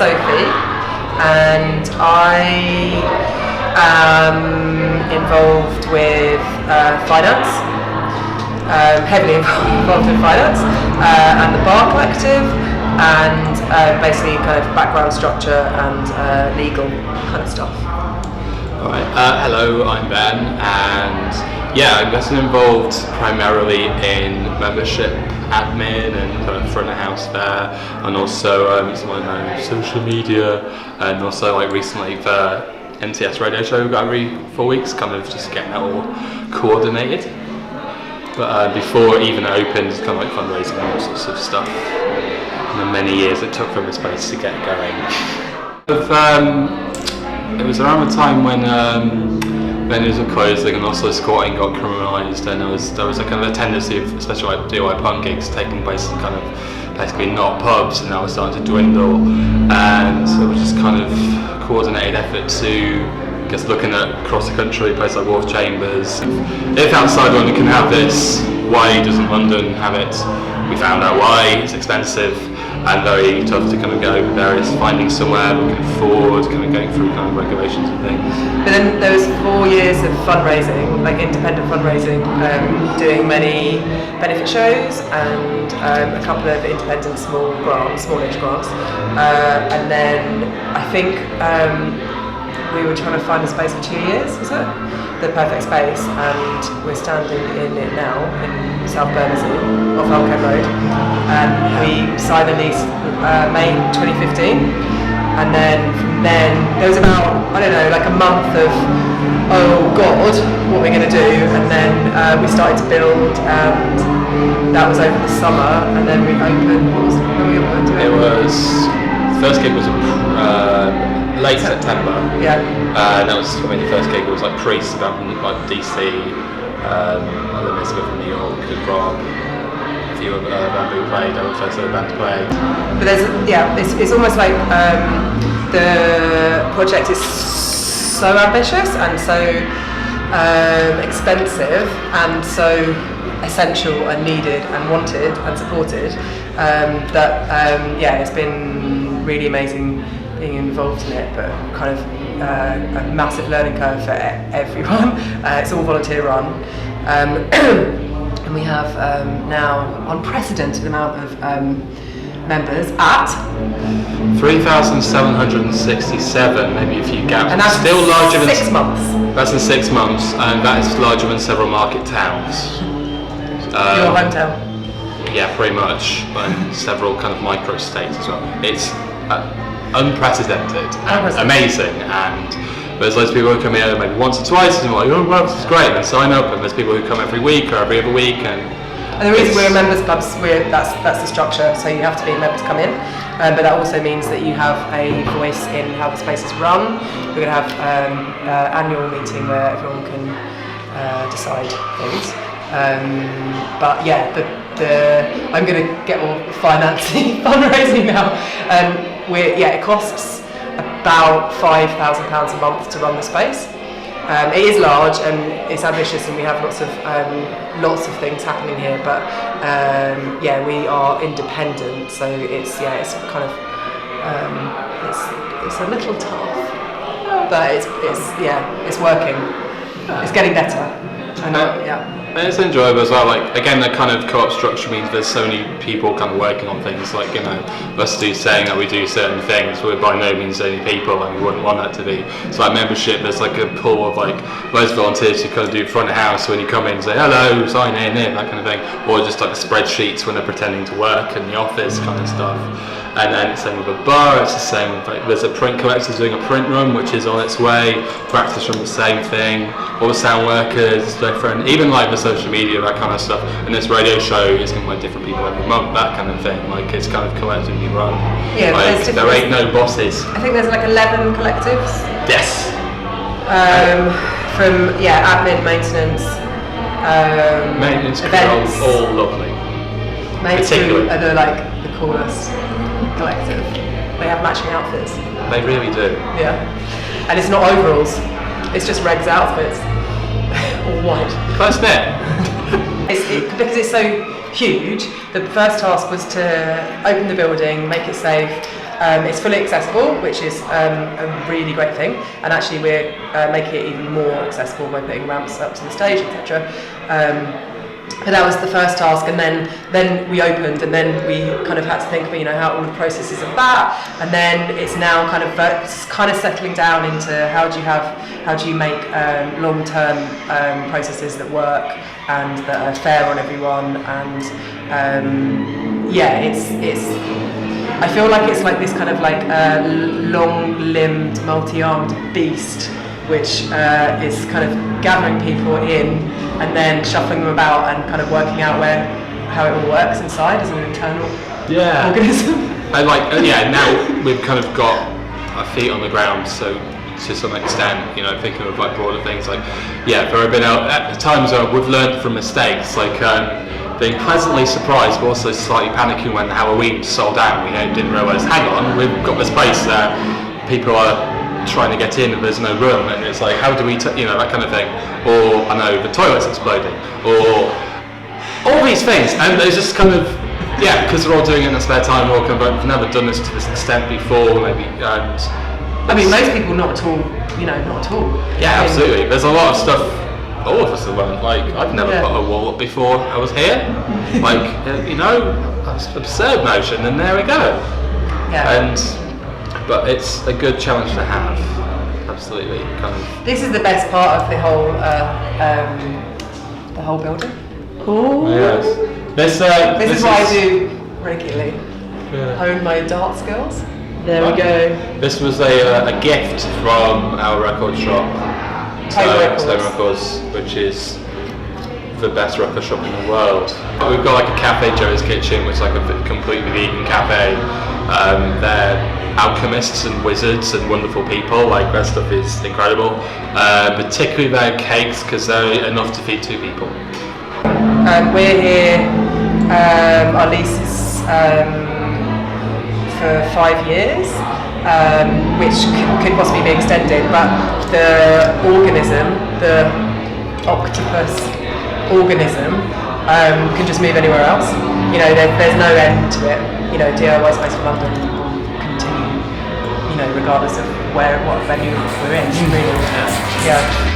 Sophie, and I am involved with finance, heavily involved in finance, and the Bar Collective, and basically kind of background structure and legal kind of stuff. Alright, hello, I'm Ben, and yeah, I'm getting involved primarily in membership admin and kind of front of house there, and also some of my own social media, and also like recently the NTS radio show got every 4 weeks, kind of just getting that all coordinated. But before it even opened, it's kind of like fundraising and all sorts of stuff. And the many years it took for this place to get going. It was around the time when venues were closing and also squatting got criminalised, and there was a kind of a tendency of, especially like DIY punk gigs, taking place in kind of basically not pubs, and that was starting to dwindle. And so it was just kind of coordinated effort to, I guess, looking at across the country, places like Wolf Chambers. If outside London can have this, why doesn't London have it? We found out why. It's expensive and very tough to kind of go various finding somewhere we can afford, kind of going through kind of regulations and things. But then there was 4 years of fundraising, like independent fundraising, doing many benefit shows and a couple of independent smallish grants, and then I think we were trying to find a space for 2 years, was it? The perfect space, and we're standing in it now in South Bermondsey, off Alcombe Road. We signed the lease May 2015, and then from then there was about, I don't know, like a month of, oh God, what are we going to do? And then we started to build, and that was over the summer, and then we opened, when we opened? It was, the first gig was late September. Yeah. That was, I mean, the first gig was like Priest, about like DC, Elizabeth from New York, Rob, a few of Bamboo played, I was first ever band to play. But there's, yeah, it's almost like the project is so ambitious and so expensive and so essential and needed and wanted and supported that yeah, it's been really amazing being involved in it, but kind of a massive learning curve for everyone. It's all volunteer run, and we have now unprecedented amount of members at 3,767, maybe a few gaps. And that's still larger than 6 months. That's in 6 months, and that is larger than several market towns. Your hometown. Yeah, pretty much, and several kind of micro states as well. It's unprecedented and amazing, and there's loads of people who come here maybe once or twice and we're like, oh wow, this is great, and sign up, and there's people who come every week or every other week, and the reason we're a members clubs, that's the structure, so you have to be a member to come in, but that also means that you have a voice in how the space is run. We're going to have an annual meeting where everyone can decide things, but yeah, I'm going to get all financing, fundraising now. It costs about £5,000 a month to run the space. It is large and it's ambitious, and we have lots of things happening here. But yeah, we are independent, so it's kind of it's a little tough, but it's working. It's getting better. And yeah. And it's enjoyable as well. Like again, the kind of co-op structure means there's so many people kind of working on things. Like, you know, us saying that we do certain things, we're by no means the only people, and we wouldn't want that to be. So like membership, there's like a pool of like most volunteers who kind of do front of house when you come in and say hello, sign in, that kind of thing, or just like the spreadsheets when they're pretending to work in the office kind of stuff. And then same with a bar, it's the same with, like, there's a print collector doing a print room which is on its way, practice room the same thing, all the sound workers different, even like the social media, that kind of stuff. And this radio show is going to like different people every month, that kind of thing, like it's kind of collectively run. Yeah, like there ain't no bosses. I think there's like 11 collectives. Yes. From admin, maintenance, events, all lovely. Maintenance are the coolest collective. They have matching outfits. They really do. Yeah. And it's not overalls, it's just Reg's outfits. All white. Close knit. Because it's so huge, the first task was to open the building, make it safe, It's fully accessible, which is a really great thing, and actually we're making it even more accessible by putting ramps up to the stage, etc. But that was the first task, and then we opened, and then we kind of had to think about, how all the processes of that, and then it's now kind of settling down into how do you make long-term processes that work and that are fair on everyone, and it's I feel like it's like this kind of like long-limbed, multi-armed beast, which is kind of gathering people in and then shuffling them about and kind of working out how it all works inside as an internal organism. Now we've kind of got our feet on the ground, so to some extent, thinking of like broader things, like there have been at times where we've learned from mistakes, like being pleasantly surprised but also slightly panicking when Halloween sold out. We didn't realise, hang on, we've got this place that people are trying to get in and there's no room, and it's like, how do we that kind of thing, or I know the toilet's exploding, or all these things, and it's just kind of because we're all doing it in our spare time, we're all kind of, we've never done this to this extent before, maybe, and I mean most people not at all, not at all. Yeah, absolutely. There's a lot of stuff all of us have learned, like I've never put a wall up before I was here, like absurd notion, and there we go. But it's a good challenge to have. Absolutely, kind of. This is the best part of the whole building. Cool. Yes. This is what I do regularly. Hone my dart skills. There we go. This was a gift from our record shop, Stone Records, which is the best record shop in the world. We've got like a cafe, Joe's Kitchen, which is like a completely vegan cafe. They're alchemists and wizards and wonderful people, like their stuff is incredible, particularly their cakes, because they're enough to feed 2 people. We're here, our lease is for 5 years, which could possibly be extended, but the organism, the octopus organism, can just move anywhere else. There's no end to it. DIY Space for London will continue, regardless of what venue we're in, really.